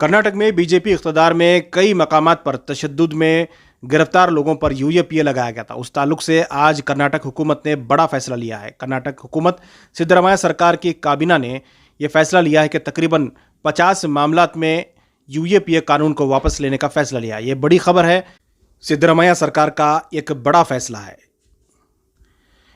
कर्नाटक में बीजेपी इक़्तिदार में कई मकामात पर तशद्दुद में गिरफ्तार लोगों पर यूएपीए लगाया गया था। उस ताल्लुक से आज कर्नाटक हुकूमत ने बड़ा फैसला लिया है। कर्नाटक हुकूमत सिद्धरामैया सरकार की काबीना ने यह फैसला लिया है कि तकरीबन 50 मामलात में यूएपीए कानून को वापस लेने का फैसला लिया है। ये बड़ी खबर है, सिद्धरामैया सरकार का एक बड़ा फैसला है।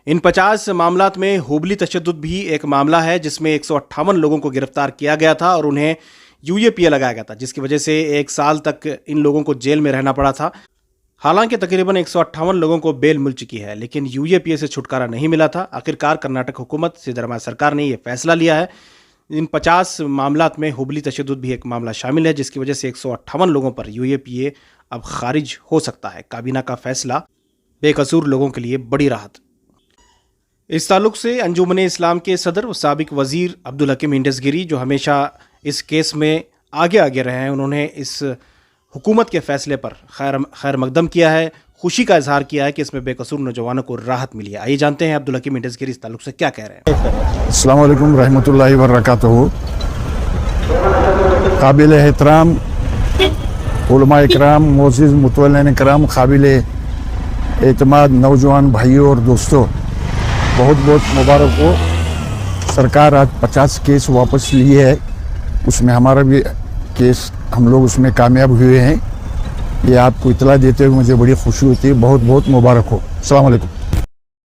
इन 50 मामलात में हुबली तशद्दुद भी एक मामला है, जिसमें 158 लोगों को गिरफ्तार किया गया था और उन्हें यूएपीए लगाया गया था, जिसकी वजह से 1 साल तक इन लोगों को जेल में रहना पड़ा था। हालांकि तकरीबन 158 लोगों को बेल मिल चुकी है, लेकिन यूएपीए से छुटकारा नहीं मिला था। आखिरकार कर्नाटक हुकूमत सिद्धरामैया सरकार ने यह फैसला लिया है। इन 50 मामलात में हुबली तशद्दुद भी एक मामला शामिल है, जिसकी वजह से 158 लोगों पर यूएपीए अब खारिज हो सकता है। काबीना का फैसला बेकसूर लोगों के लिए बड़ी राहत। इस ताल्लुक से अंजुमन इस्लाम के सदर व साबिक वज़ीर अब्दुल हकीम इंडसगिरी, जो हमेशा इस केस में आगे रहे हैं, उन्होंने इस हुकूमत के फैसले पर खैर मकदम किया है, खुशी का इजहार किया है कि इसमें बेकसूर नौजवानों को राहत मिली है। आइए जानते हैं अब्दुल हकीम इंडसगिरी इस ताल्लुक से क्या कह रहे हैं। अस्सलाम वालेकुम रहमतुल्लाहि व बरकातहू। काबिल एहतराम उलमा इकराम, मोअज़्ज़िज़ मुतवल्लिन इकराम, काबिल एतमाद नौजवान भाइयों और दोस्तों, बहुत बहुत मुबारक हो। सरकार आज 50 केस वापस लिए है, उसमें हमारा भी केस, हम लोग उसमें कामयाब हुए हैं। ये आपको इतला देते हुए मुझे बड़ी खुशी होती है। बहुत बहुत मुबारक हो। अस्सलाम वालेकुम।